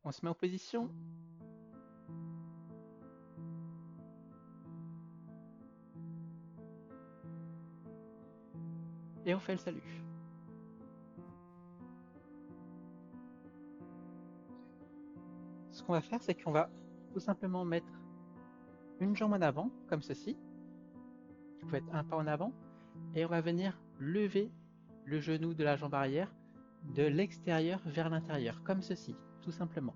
On se met en position et on fait le salut. Ce qu'on va faire, c'est qu'on va tout simplement mettre une jambe en avant, comme ceci. Vous faites un pas en avant et on va venir lever le genou de la jambe arrière de l'extérieur vers l'intérieur, comme ceci, tout simplement.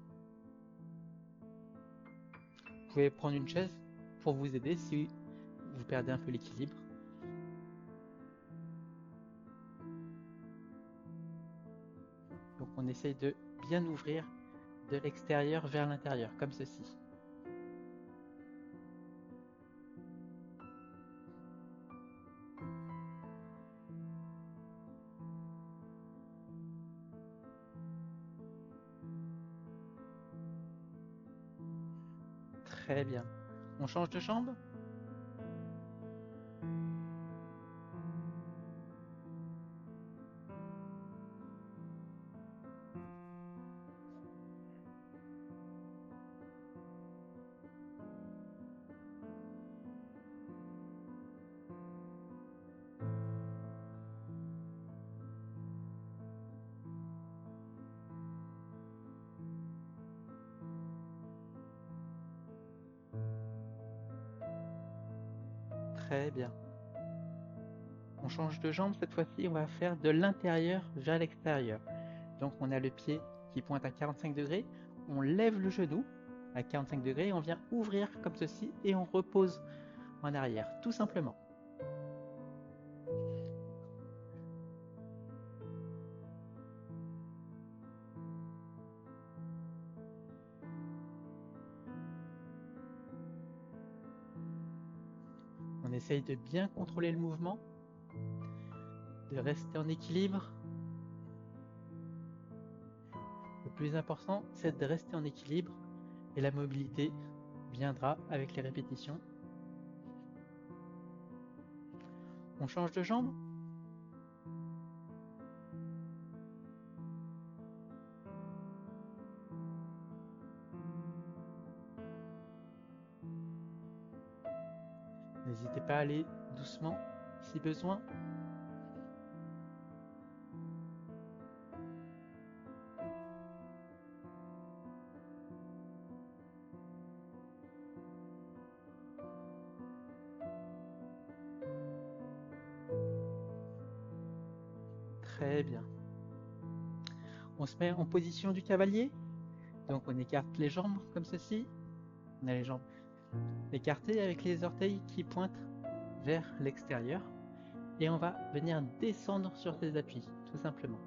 Vous pouvez prendre une chaise pour vous aider si vous perdez un peu l'équilibre. Donc on essaye de bien ouvrir de l'extérieur vers l'intérieur, comme ceci. Très bien. On change de jambe. Très bien. On change de jambe, cette fois-ci on va faire de l'intérieur vers l'extérieur. Donc on a le pied qui pointe à 45 degrés, on lève le genou à 45 degrés, on vient ouvrir comme ceci et on repose en arrière, tout simplement. On essaye de bien contrôler le mouvement, de rester en équilibre. Le plus important, c'est de rester en équilibre et la mobilité viendra avec les répétitions. On change de jambe. N'hésitez pas à aller doucement si besoin. Très bien. On se met en position du cavalier. Donc on écarte les jambes comme ceci. On a les jambes écartées avec les orteils qui pointent vers l'extérieur. Et on va venir descendre sur ces appuis, tout simplement.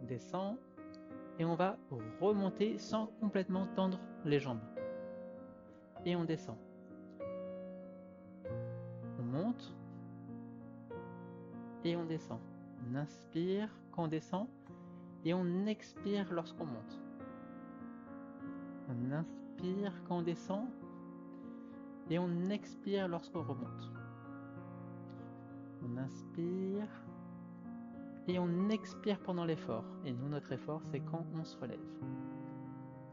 On descend et on va remonter sans complètement tendre les jambes. Et on descend. On monte et on descend. On inspire quand on descend et on expire lorsqu'on monte. On inspire quand on descend et on expire lorsqu'on remonte. On inspire et on expire pendant l'effort. Et nous, notre effort, c'est quand on se relève.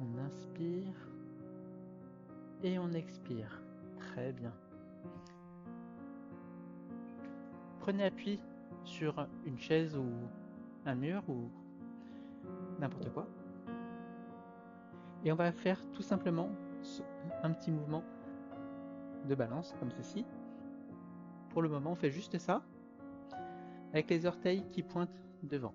On inspire et on expire. Très bien. Prenez appui sur une chaise ou un mur ou n'importe quoi. Et on va faire tout simplement un petit mouvement de balance comme ceci. Pour le moment, on fait juste ça avec les orteils qui pointent devant.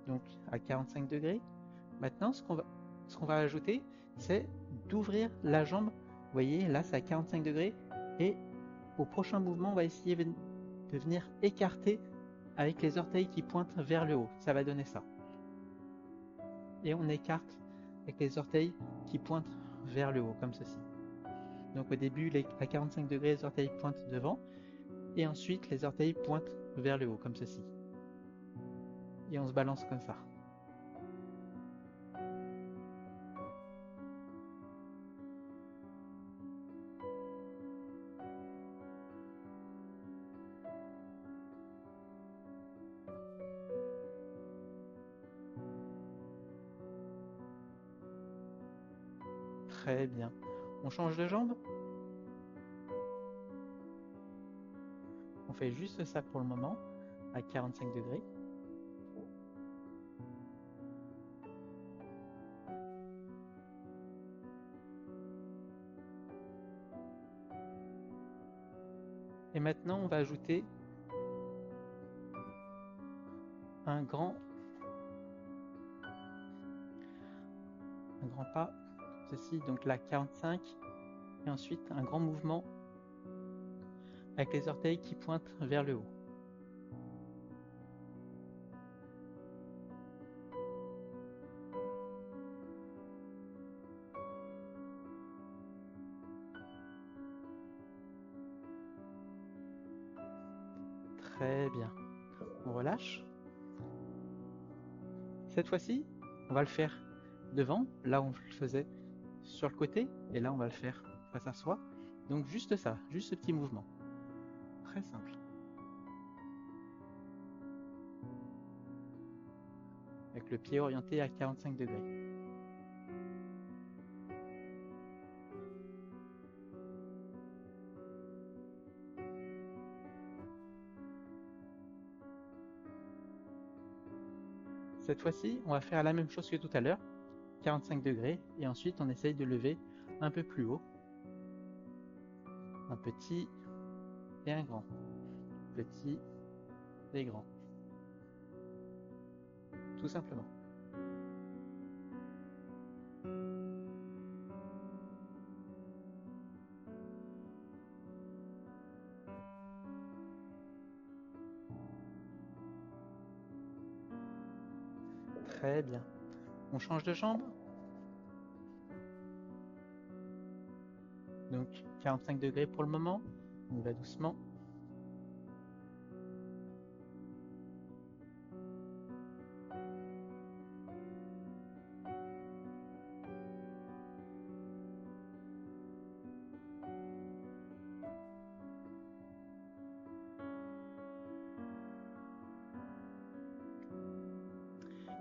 Donc à 45 degrés. Maintenant, ce qu'on va ajouter, c'est d'ouvrir la jambe. Vous voyez, là, c'est à 45 degrés. Et au prochain mouvement, on va essayer de venir écarter avec les orteils qui pointent vers le haut. Ça va donner ça. Et on écarte avec les orteils qui pointent vers le haut, comme ceci. Donc au début, à 45 degrés, les orteils pointent devant. Et ensuite, les orteils pointent vers le haut, comme ceci. Et on se balance comme ça. Très bien. On change de jambe? On fait juste ça pour le moment, à 45 degrés. Et maintenant, on va ajouter un grand pas, ceci, donc là 45, et ensuite un grand mouvement avec les orteils qui pointent vers le haut. Très bien. On relâche. Cette fois-ci, on va le faire devant. Là, on le faisait sur le côté. Et là, on va le faire face à soi. Donc juste ça, juste ce petit mouvement. Très simple. Avec le pied orienté à 45 degrés. Cette fois-ci, on va faire la même chose que tout à l'heure, 45 degrés, et ensuite on essaye de lever un peu plus haut. Un petit et un grand. Petit et grand. Tout simplement. Très bien. On change de jambe. Donc 45 degrés pour le moment. On y va doucement.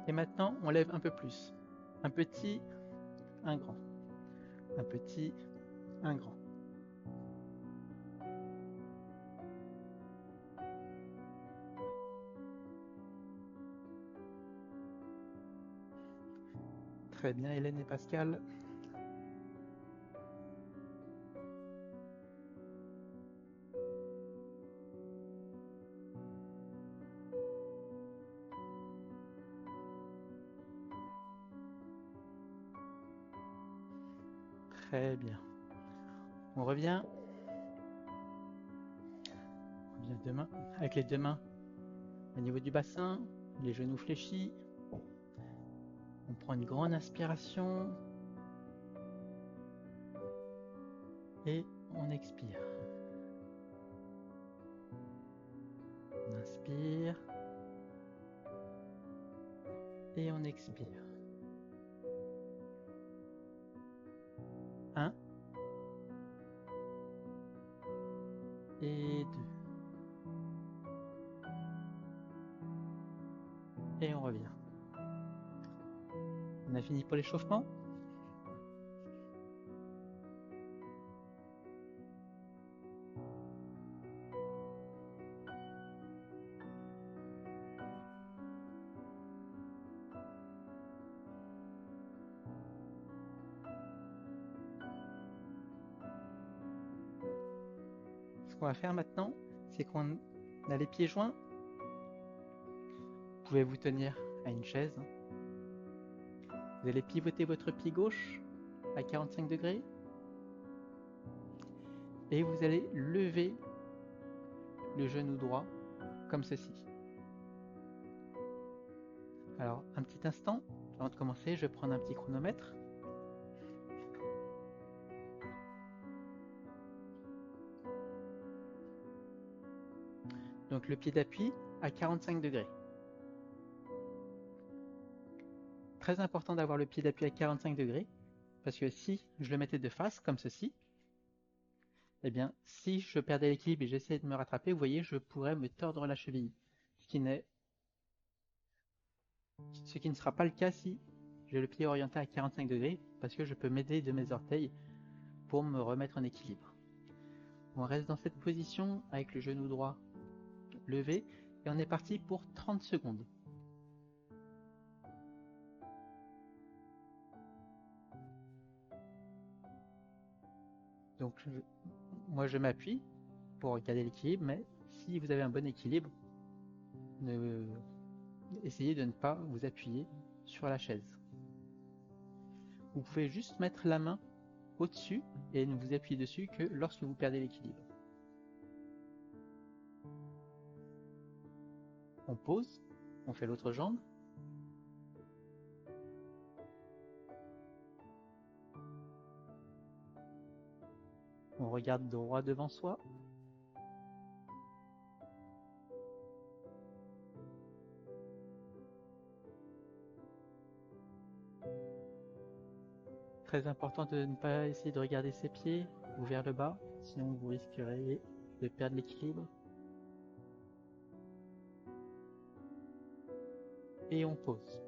Et maintenant, on lève un peu plus. Un petit, un grand. Un petit, un grand. Très bien, Hélène et Pascal. Très bien. On revient. Demain, avec les deux mains au niveau du bassin, les genoux fléchis. On prend une grande inspiration. Et on expire. On inspire. Et on expire. 1 et 2. Et on revient. On a fini pour l'échauffement. Ce qu'on va faire maintenant, c'est qu'on a les pieds joints. Vous pouvez vous tenir à une chaise. Vous allez pivoter votre pied gauche à 45 degrés. Et vous allez lever le genou droit comme ceci. Alors, un petit instant, avant de commencer, je vais prendre un petit chronomètre. Donc le pied d'appui à 45 degrés. Très important d'avoir le pied d'appui à 45 degrés, parce que si je le mettais de face, comme ceci, eh bien, si je perdais l'équilibre et j'essayais de me rattraper, vous voyez, je pourrais me tordre la cheville, ce qui ne sera pas le cas si j'ai le pied orienté à 45 degrés parce que je peux m'aider de mes orteils pour me remettre en équilibre. On reste dans cette position avec le genou droit levé et on est parti pour 30 secondes. Donc moi je m'appuie pour garder l'équilibre, mais si vous avez un bon équilibre, essayez de ne pas vous appuyer sur la chaise. Vous pouvez juste mettre la main au-dessus et ne vous appuyez dessus que lorsque vous perdez l'équilibre. On pose, on fait l'autre jambe. On regarde droit devant soi. Très important de ne pas essayer de regarder ses pieds ou vers le bas, sinon vous risqueriez de perdre l'équilibre. Et on pose.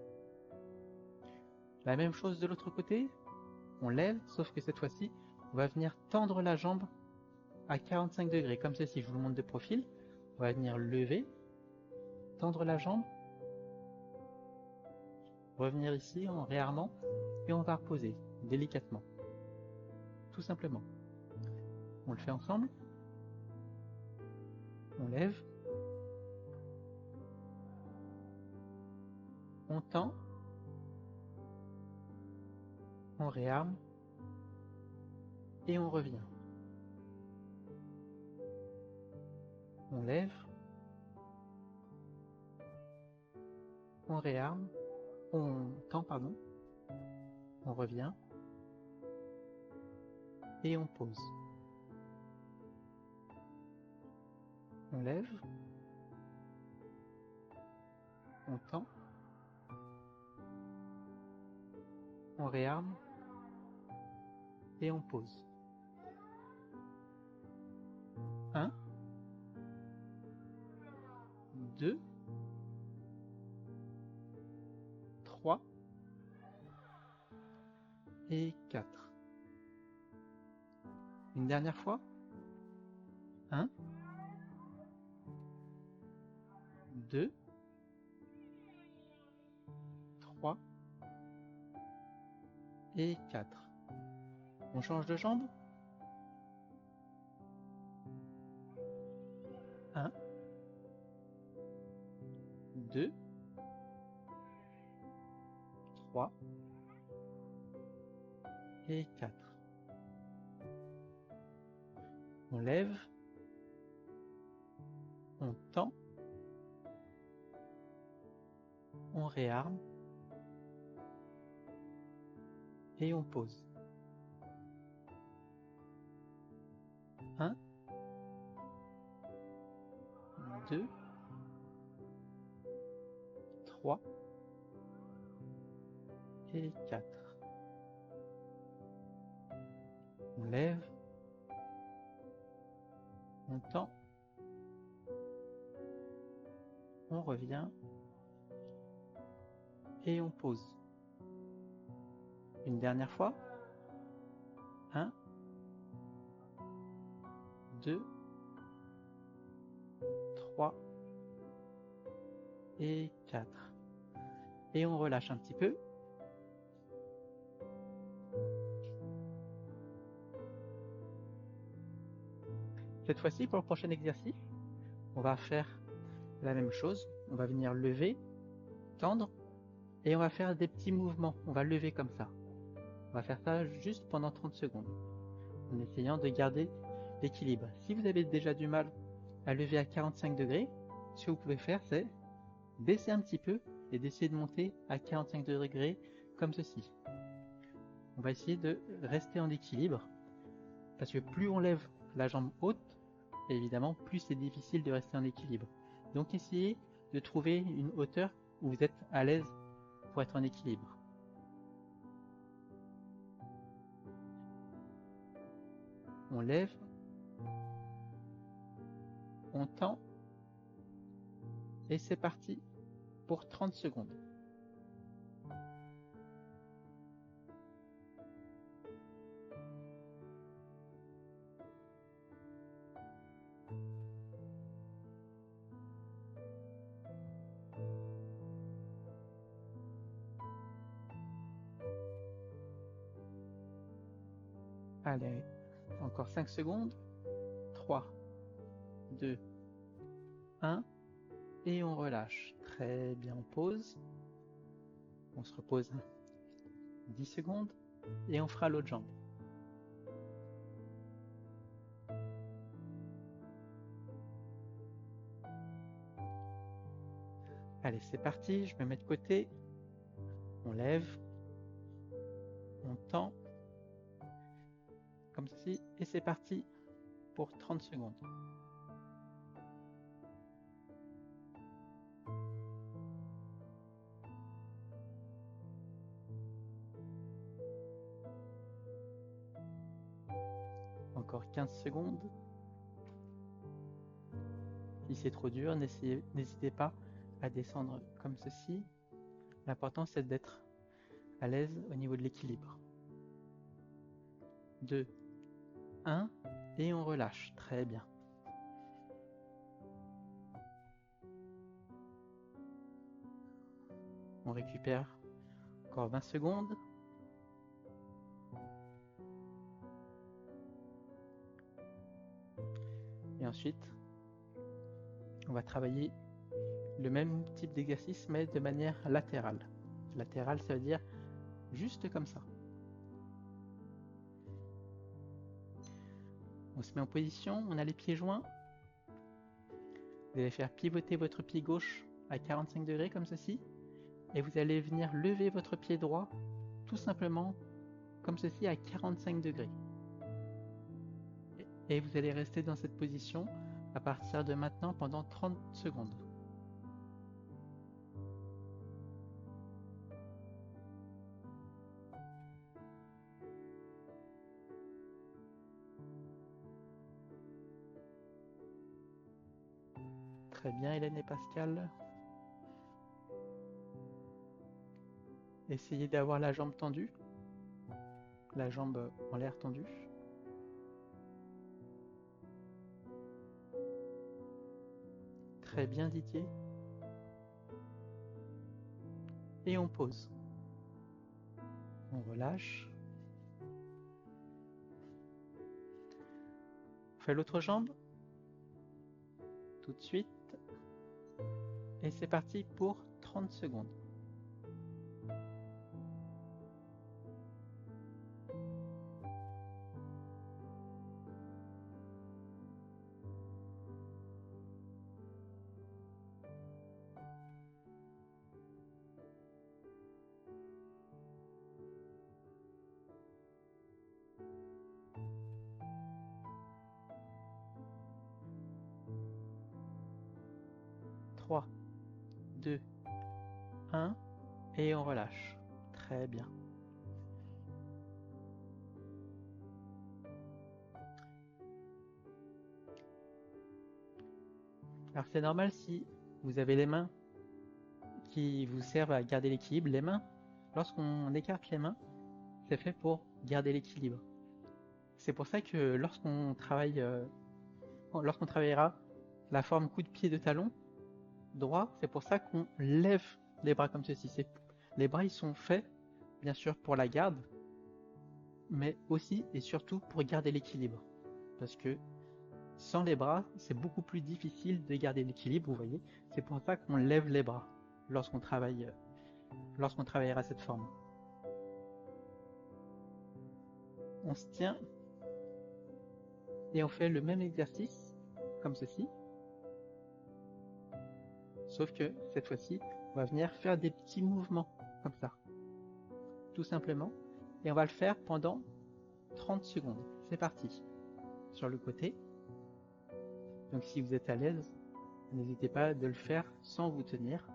La même chose de l'autre côté, on lève, sauf que cette fois-ci, on va venir tendre la jambe à 45 degrés, comme ceci, je vous le montre de profil. On va venir lever, tendre la jambe, revenir ici en réarmant, et on va reposer délicatement. Tout simplement. On le fait ensemble. On lève. On tend. On réarme. Et on revient. On lève. On réarme. On tend, pardon. On revient. Et on pose. On lève. On tend. On réarme. Et on pose. 1, 2, 3 et 4. Une dernière fois. 1, 2, 3 et 4. On change de jambe. 1, 2, 3 et 4. On lève. On tend. On réarme. Et on pose. 1, 2, 3 et 4. On lève. On tend. On revient. Et on pose. Une dernière fois. 1, 2, 3 et 4. Et on relâche un petit peu. Cette fois-ci, pour le prochain exercice, on va faire la même chose. On va venir lever, tendre, et on va faire des petits mouvements. On va lever comme ça. On va faire ça juste pendant 30 secondes, en essayant de garder l'équilibre. Si vous avez déjà du mal à lever à 45 degrés, ce que vous pouvez faire, c'est baisser un petit peu et d'essayer de monter à 45 degrés comme ceci. On va essayer de rester en équilibre, parce que plus on lève la jambe haute, évidemment, plus c'est difficile de rester en équilibre. Donc essayez de trouver une hauteur où vous êtes à l'aise pour être en équilibre. On lève, on tend, et c'est parti pour 30 secondes. Allez, encore 5 secondes. 3, 2, 1. Et on relâche. Très bien, on pose. On se repose 10 secondes. Et on fera l'autre jambe. Allez, c'est parti. Je me mets de côté. On lève. On tend. Comme ceci. Et c'est parti pour 30 secondes. Encore 15 secondes. Si c'est trop dur, n'hésitez pas à descendre comme ceci. L'important, c'est d'être à l'aise au niveau de l'équilibre. 2, 1, et on relâche. Très bien. On récupère encore 20 secondes. Et ensuite, on va travailler le même type d'exercice, mais de manière latérale. Latérale, ça veut dire juste comme ça. On se met en position, on a les pieds joints. Vous allez faire pivoter votre pied gauche à 45 degrés comme ceci. Et vous allez venir lever votre pied droit tout simplement comme ceci à 45 degrés. Et vous allez rester dans cette position à partir de maintenant pendant 30 secondes. Très bien, Hélène et Pascal. Essayez d'avoir la jambe tendue, la jambe en l'air tendue. Très bien, Didier. Et on pose. On relâche. On fait l'autre jambe. Tout de suite. Et c'est parti pour 30 secondes. Trois, 2, 1. Et on relâche. Très bien. Alors c'est normal si vous avez les mains qui vous servent à garder l'équilibre. Les mains, lorsqu'on écarte les mains, c'est fait pour garder l'équilibre. C'est pour ça que lorsqu'on travaillera la forme coup de pied de talon droit, c'est pour ça qu'on lève les bras comme ceci. Les bras ils sont faits bien sûr pour la garde, mais aussi et surtout pour garder l'équilibre. Parce que sans les bras, c'est beaucoup plus difficile de garder l'équilibre, vous voyez. C'est pour ça qu'on lève les bras lorsqu'on travaillera cette forme. On se tient et on fait le même exercice comme ceci. Sauf que cette fois-ci, on va venir faire des petits mouvements comme ça. Tout simplement. Et on va le faire pendant 30 secondes. C'est parti. Sur le côté. Donc si vous êtes à l'aise, n'hésitez pas de le faire sans vous tenir.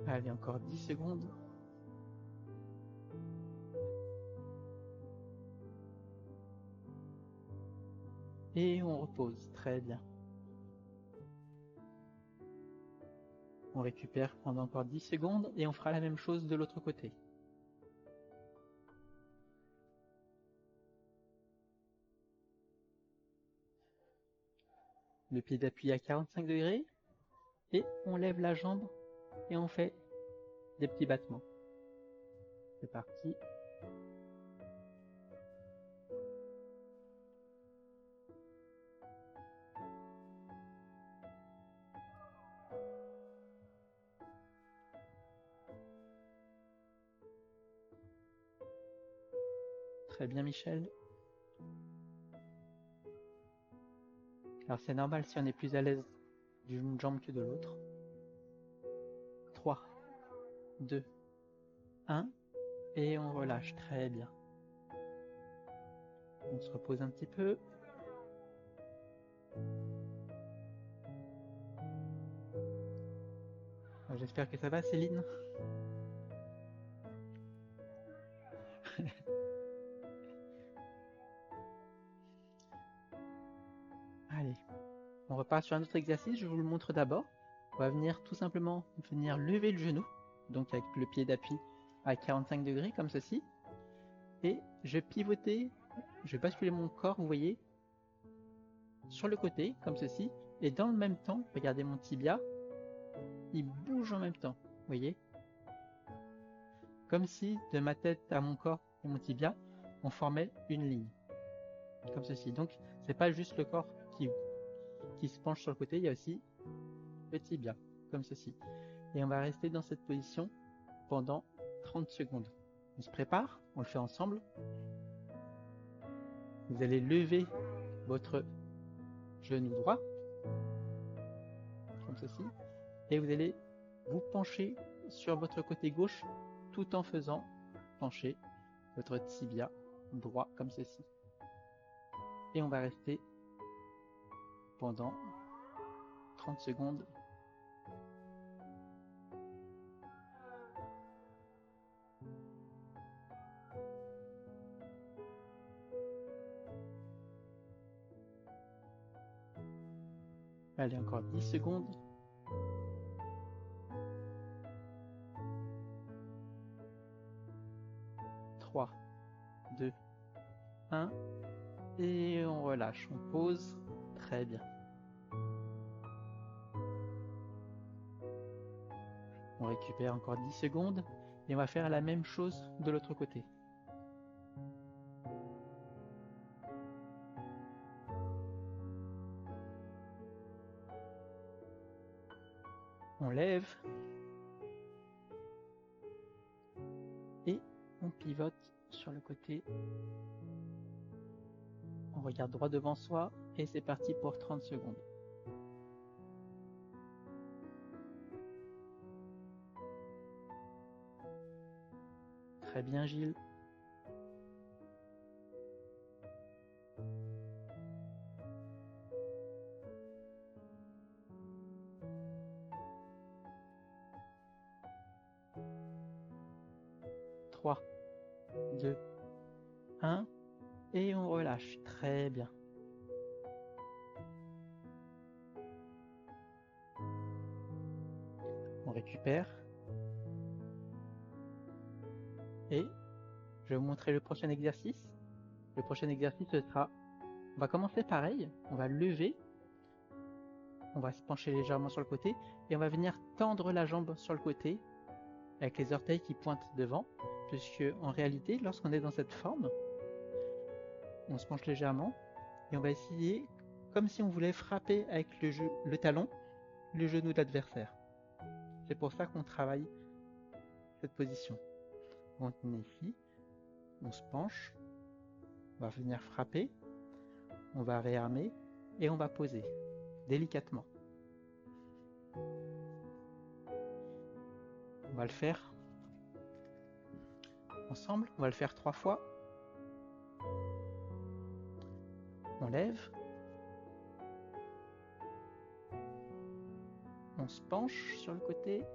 Allez, encore 10 secondes. Et on repose. Très bien. On récupère pendant encore 10 secondes et on fera la même chose de l'autre côté. le pied d'appui à 45 degrés et on lève la jambe et on fait des petits battements. C'est parti. Très bien Michel. Alors c'est normal si on est plus à l'aise d'une jambe que de l'autre. 3, 2, 1 et on relâche. Très bien. On se repose un petit peu. J'espère que ça va Céline. Allez, on repart sur un autre exercice, je vous le montre d'abord. On va venir tout simplement lever le genou, donc avec le pied d'appui à 45 degrés comme ceci. Et je vais pivoter, je vais basculer mon corps, vous voyez, sur le côté comme ceci. Et dans le même temps, regardez mon tibia, il bouge en même temps, vous voyez. Comme si de ma tête à mon corps et mon tibia, on formait une ligne. Comme ceci. Donc c'est pas juste le corps qui se penche sur le côté, il y a aussi le tibia, comme ceci. Et on va rester dans cette position pendant 30 secondes. On se prépare, on le fait ensemble. Vous allez lever votre genou droit, comme ceci, et vous allez vous pencher sur votre côté gauche tout en faisant pencher votre tibia droit comme ceci. Et on va rester pendant 30 secondes. Allez, encore 10 secondes. Trois, 2, 1. Et on relâche, on pose. Très bien. On récupère encore 10 secondes et on va faire la même chose de l'autre côté. On lève et on pivote sur le côté. On regarde droit devant soi et c'est parti pour 30 secondes. Très bien Gilles. Trois, 2, 1 et on relâche. Très bien. On récupère. Et je vais vous montrer le prochain exercice. Le prochain exercice ce sera, on va commencer pareil, on va lever, on va se pencher légèrement sur le côté et on va venir tendre la jambe sur le côté avec les orteils qui pointent devant, puisque en réalité, lorsqu'on est dans cette forme, on se penche légèrement et on va essayer, comme si on voulait frapper avec le talon, le genou de l'adversaire. C'est pour ça qu'on travaille cette position. On est ici, on se penche, on va venir frapper, on va réarmer et on va poser délicatement. On va le faire ensemble, on va le faire 3 fois. On lève, on se penche sur le côté,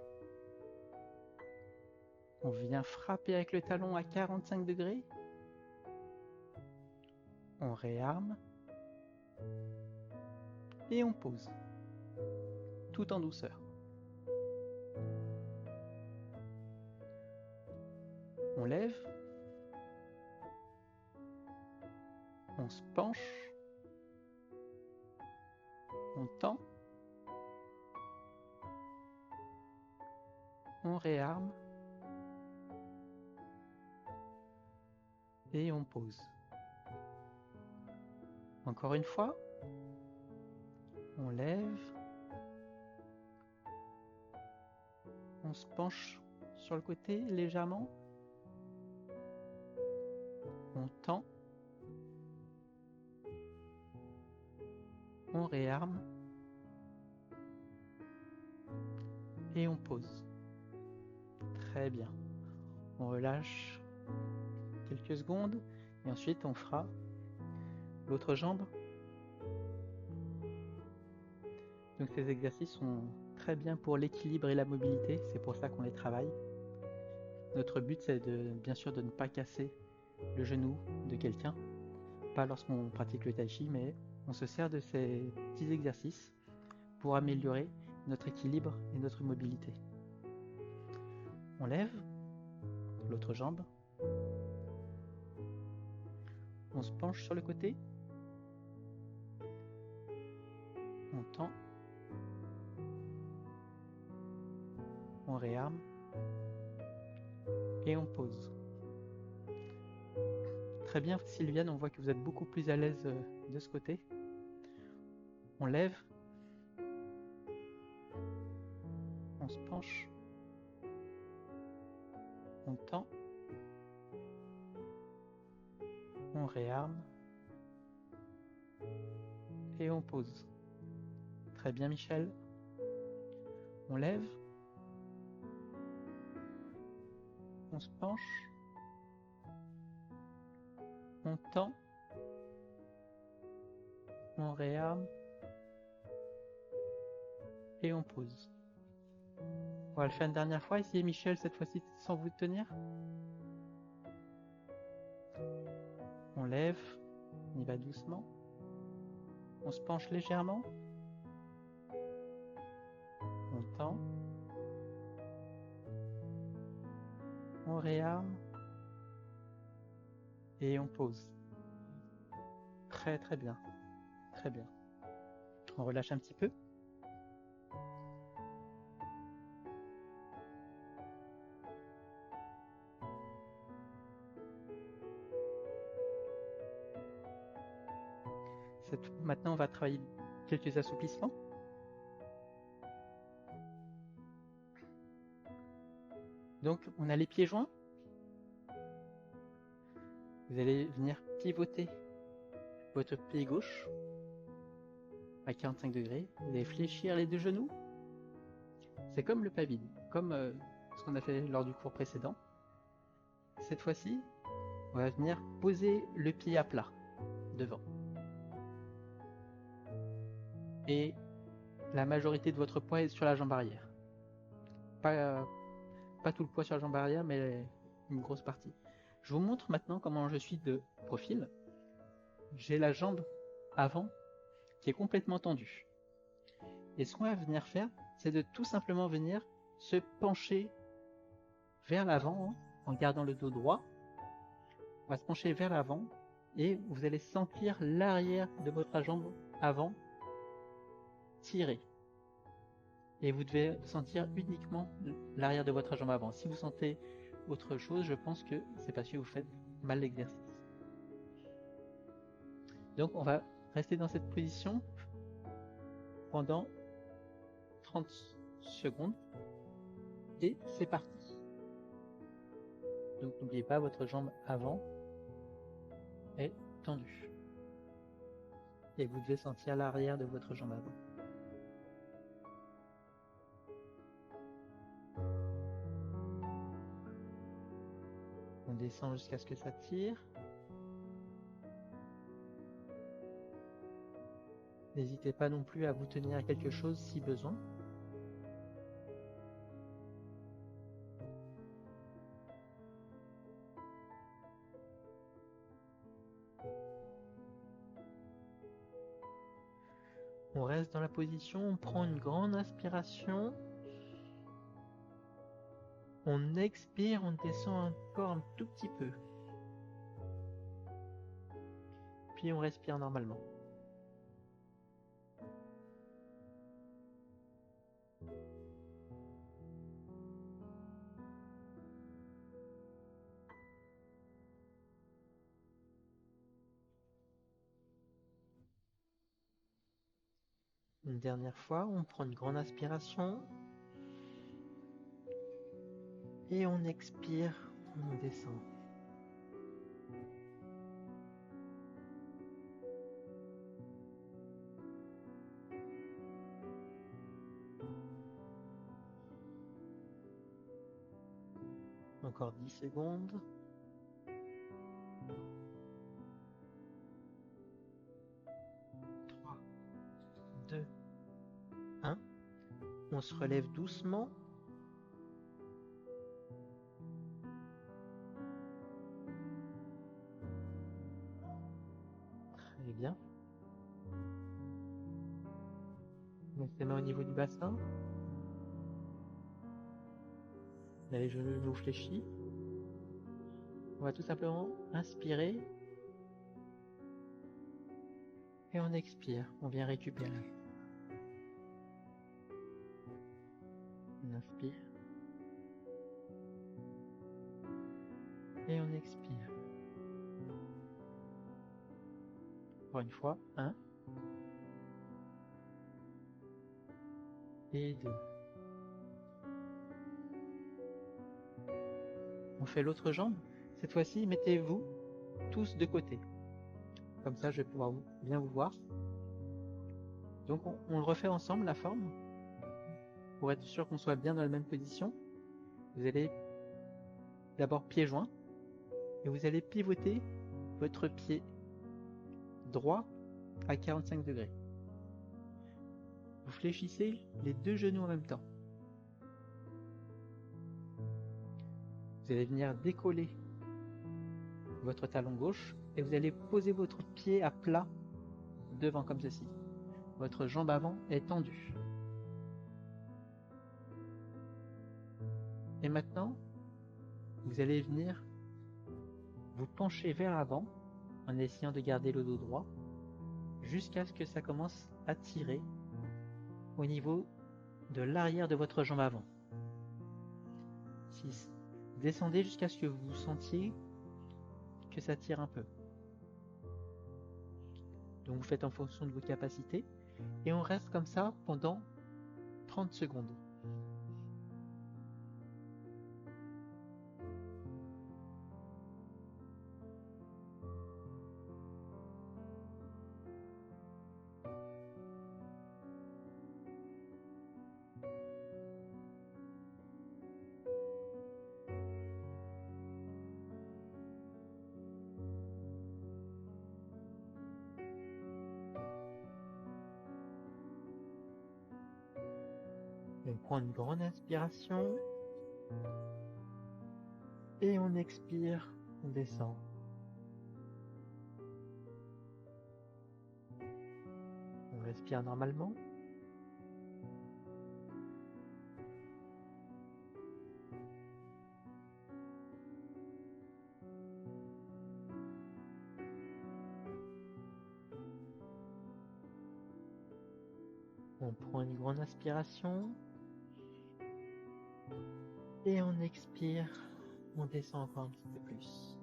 on vient frapper avec le talon à 45 degrés, on réarme et on pose, tout en douceur. On lève, on se penche, On tend, on réarme et on pose. Encore une fois, on lève, on se penche sur le côté légèrement, on tend, on réarme et on pose. Très bien. On relâche quelques secondes et ensuite on fera l'autre jambe. Donc ces exercices sont très bien pour l'équilibre et la mobilité, c'est pour ça qu'on les travaille. Notre but c'est bien sûr de ne pas casser le genou de quelqu'un, pas lorsqu'on pratique le tai chi, mais on se sert de ces petits exercices pour améliorer notre équilibre et notre mobilité. On lève l'autre jambe, on se penche sur le côté, on tend, on réarme et on pose. Très bien Sylviane, on voit que vous êtes beaucoup plus à l'aise de ce côté. On lève, on se penche, on tend, on réarme et on pose. Très bien Michel. On lève, on se penche, on tend, on réarme et on pose. On va le faire une dernière fois. Essayez Michel cette fois-ci sans vous tenir. On lève, on y va doucement. On se penche légèrement. On tend. On réarme. Et on pose. Très très bien. Très bien. On relâche un petit peu. Maintenant, on va travailler quelques assouplissements. Donc, on a les pieds joints. Vous allez venir pivoter votre pied gauche à 45 degrés. Vous allez fléchir les deux genoux. C'est comme le pas vide, comme ce qu'on a fait lors du cours précédent. Cette fois-ci, on va venir poser le pied à plat devant. Et la majorité de votre poids est sur la jambe arrière. Pas tout le poids sur la jambe arrière, mais une grosse partie. Je vous montre maintenant comment je suis de profil. J'ai la jambe avant qui est complètement tendue. Et ce qu'on va venir faire, c'est de tout simplement venir se pencher vers l'avant en gardant le dos droit. On va se pencher vers l'avant et vous allez sentir l'arrière de votre jambe avant tirer. Et vous devez sentir uniquement l'arrière de votre jambe avant. Si vous sentez autre chose, je pense que c'est parce que vous faites mal l'exercice. Donc on va rester dans cette position pendant 30 secondes. Et c'est parti. Donc n'oubliez pas, votre jambe avant est tendue. Et vous devez sentir l'arrière de votre jambe avant. On descend jusqu'à ce que ça tire. N'hésitez pas non plus à vous tenir à quelque chose si besoin. On reste dans la position, on prend une grande inspiration. On expire, on descend encore un tout petit peu. Puis on respire normalement. Une dernière fois, on prend une grande inspiration et on expire, on descend. Encore 10 secondes. 3, 2, 1. On se relève doucement. Très bien. Mettez les mains au niveau du bassin. Les genoux fléchis. On va tout simplement inspirer. Et on expire. On vient récupérer. On inspire. Et on expire. Encore une fois. 1. Et 2. On fait l'autre jambe. Cette fois-ci, mettez-vous tous de côté. Comme ça, je vais pouvoir bien vous voir. Donc, on le refait ensemble, la forme. Pour être sûr qu'on soit bien dans la même position. Vous allez d'abord pieds joints. Et vous allez pivoter votre pied droit à 45 degrés. Vous fléchissez les deux genoux en même temps. Vous allez venir décoller votre talon gauche et vous allez poser votre pied à plat devant comme ceci. Votre jambe avant est tendue. Et maintenant, vous allez venir vous pencher vers l'avant en essayant de garder le dos droit jusqu'à ce que ça commence à tirer au niveau de l'arrière de votre jambe avant. 6. Descendez jusqu'à ce que vous sentiez que ça tire un peu. Donc vous faites en fonction de vos capacités et on reste comme ça pendant 30 secondes. On prend une grande inspiration et on expire, on descend. On respire normalement. On prend une grande inspiration et on expire, on descend encore un petit peu plus.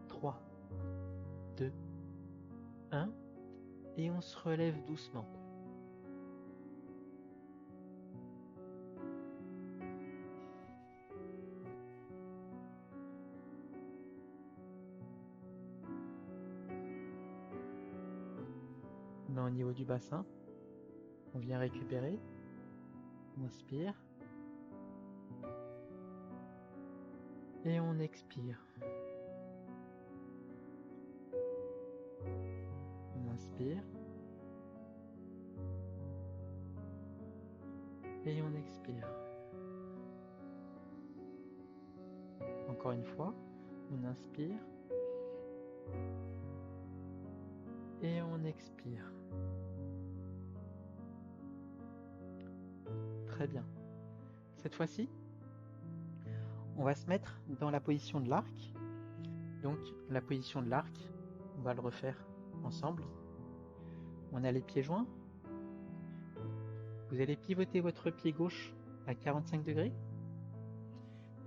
Trois, 2, 1 et on se relève doucement. Main au niveau du bassin. On vient récupérer. On inspire. Et on expire. On inspire. Et on expire. Encore une fois, on inspire. Et on expire. Très bien. Cette fois-ci, on va se mettre dans la position de l'arc. Donc la position de l'arc, on va le refaire ensemble. On a les pieds joints. Vous allez pivoter votre pied gauche à 45 degrés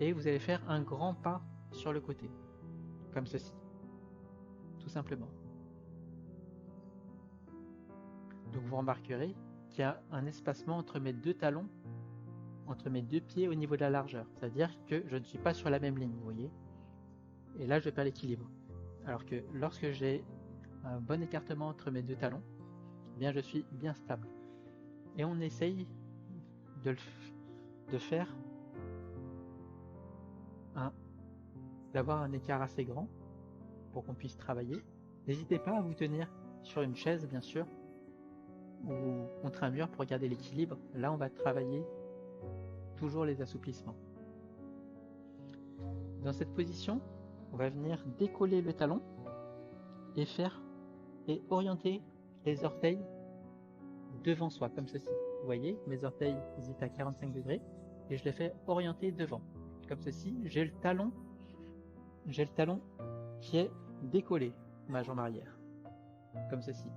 et vous allez faire un grand pas sur le côté, comme ceci, tout simplement. Donc vous remarquerez qu'il y a un espacement entre mes deux talons, entre mes deux pieds au niveau de la largeur, c'est-à-dire que je ne suis pas sur la même ligne, vous voyez. Et là je perds l'équilibre. Alors que lorsque j'ai un bon écartement entre mes deux talons, eh bien je suis bien stable. Et on essaye de faire d'avoir un écart assez grand pour qu'on puisse travailler. N'hésitez pas à vous tenir sur une chaise, bien sûr, ou contre un mur pour garder l'équilibre. Là, on va travailler toujours les assouplissements. Dans cette position, on va venir décoller le talon et orienter les orteils devant soi, comme ceci. Vous voyez, mes orteils hésitent à 45 degrés et je les fais orienter devant, comme ceci. J'ai le talon qui est décollé, ma jambe arrière, comme ceci.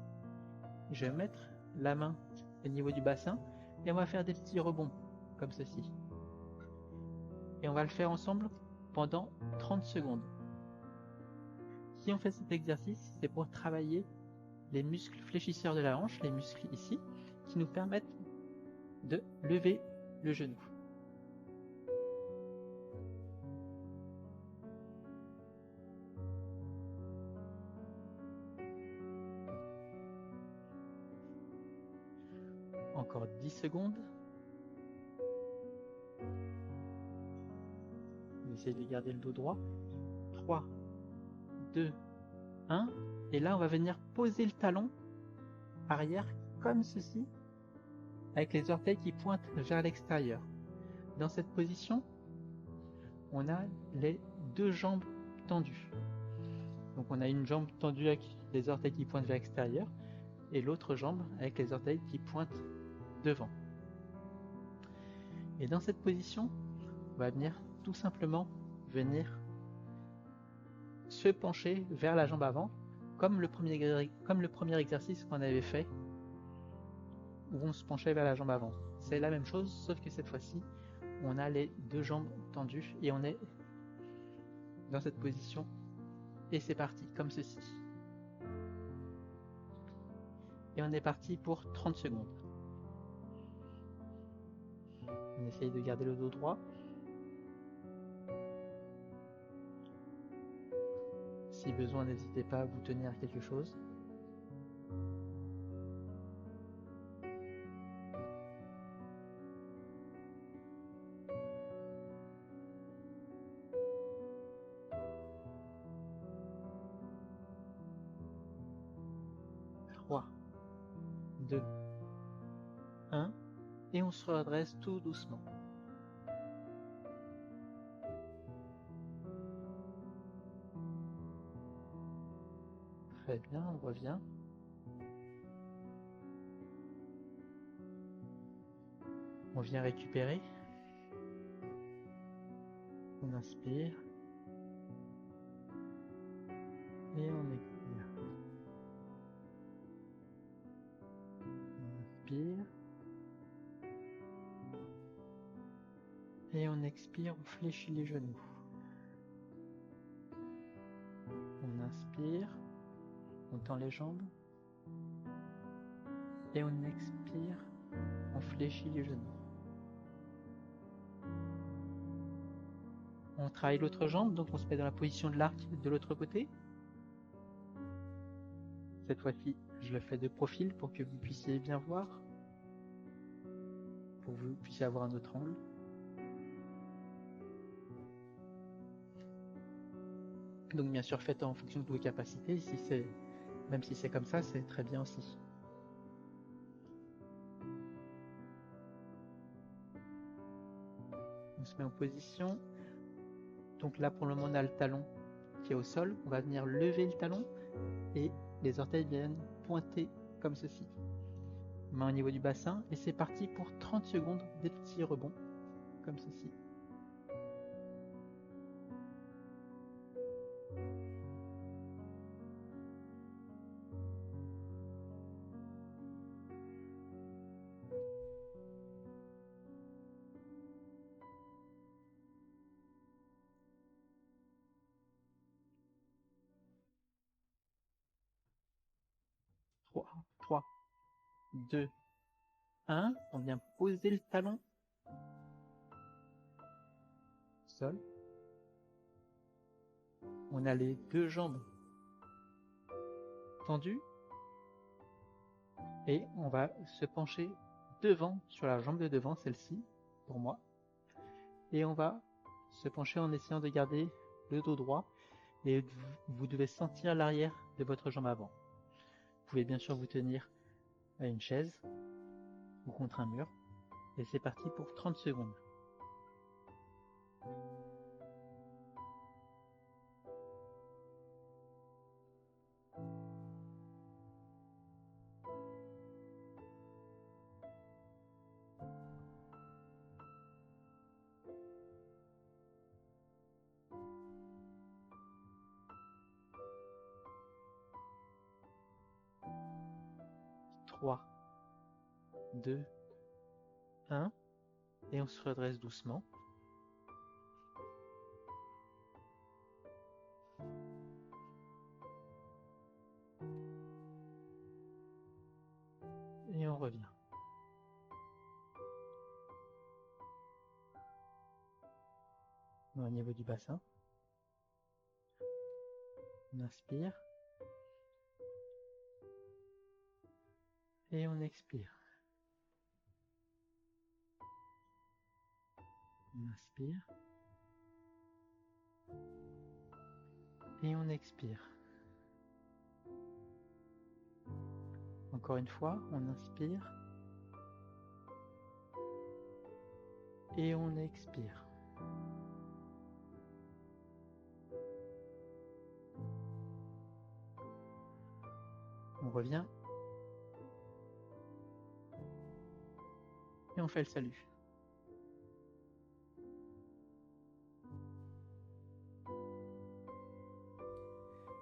Je vais mettre la main au niveau du bassin et on va faire des petits rebonds, comme ceci. Et on va le faire ensemble pendant 30 secondes. Si on fait cet exercice, c'est pour travailler les muscles fléchisseurs de la hanche, les muscles ici, qui nous permettent de lever le genou. Encore 10 secondes. On essaie de garder le dos droit. 3, 2, 1. Et là, on va venir poser le talon arrière comme ceci, avec les orteils qui pointent vers l'extérieur. Dans cette position, on a les deux jambes tendues. Donc on a une jambe tendue avec les orteils qui pointent vers l'extérieur et l'autre jambe avec les orteils qui pointent devant. Et dans cette position, on va venir tout simplement se pencher vers la jambe avant, comme le premier exercice qu'on avait fait, où on se penchait vers la jambe avant. C'est la même chose, sauf que cette fois-ci, on a les deux jambes tendues et on est dans cette position. Et c'est parti, comme ceci. Et on est parti pour 30 secondes. On essaye de garder le dos droit. Si besoin, n'hésitez pas à vous tenir à quelque chose. Trois, 2, 1. Et on se redresse tout doucement. Très bien, on revient. On vient récupérer. On inspire. Et on expire. On inspire. Et on expire, on fléchit les genoux. On inspire. On tend les jambes. Et on expire, on fléchit les genoux. On travaille l'autre jambe, donc on se met dans la position de l'arc de l'autre côté. Cette fois-ci, je le fais de profil pour que vous puissiez bien voir, pour que vous puissiez avoir un autre angle. Donc bien sûr, faites en fonction de vos capacités. Même si c'est comme ça, c'est très bien aussi. On se met en position. Donc là, pour le moment, on a le talon qui est au sol. On va venir lever le talon et les orteils viennent pointer comme ceci. main au niveau du bassin, et c'est parti pour 30 secondes, des petits rebonds, comme ceci. Trois, 2, 1. On vient poser le talon. Sol. On a les deux jambes tendues. Et on va se pencher devant, sur la jambe de devant, celle-ci, pour moi. Et on va se pencher en essayant de garder le dos droit. Et vous devez sentir l'arrière de votre jambe avant. Vous pouvez bien sûr vous tenir à une chaise ou contre un mur. Et c'est parti pour 30 secondes. Trois, 2, 1. Et on se redresse doucement. Et on revient. Au niveau du bassin. On inspire. Et on expire. On inspire. Et on expire. Encore une fois, on inspire. Et on expire. On revient. Et on fait le salut.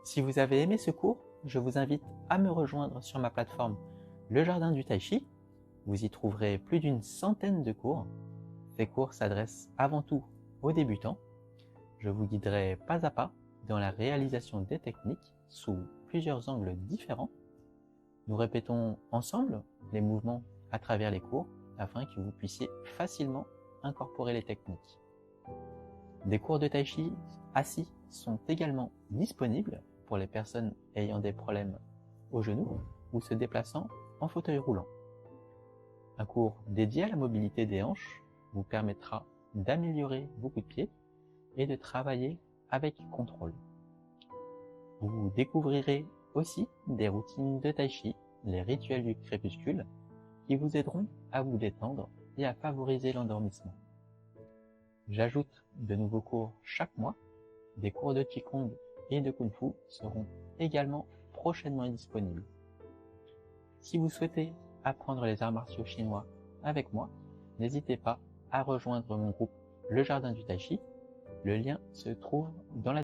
Si vous avez aimé ce cours, je vous invite à me rejoindre sur ma plateforme Le Jardin du Tai Chi. Vous y trouverez plus d'une centaine de cours. Ces cours s'adressent avant tout aux débutants. Je vous guiderai pas à pas dans la réalisation des techniques sous plusieurs angles différents. Nous répétons ensemble les mouvements à travers les cours afin que vous puissiez facilement incorporer les techniques. Des cours de Tai Chi assis sont également disponibles pour les personnes ayant des problèmes au genou ou se déplaçant en fauteuil roulant. Un cours dédié à la mobilité des hanches vous permettra d'améliorer vos coups de pied et de travailler avec contrôle. Vous découvrirez aussi des routines de Tai Chi, les rituels du crépuscule, qui vous aideront à vous détendre et à favoriser l'endormissement. J'ajoute de nouveaux cours chaque mois. Des cours de Qigong et de Kung Fu seront également prochainement disponibles. Si vous souhaitez apprendre les arts martiaux chinois avec moi, n'hésitez pas à rejoindre mon groupe Le Jardin du Tai Chi. Le lien se trouve dans la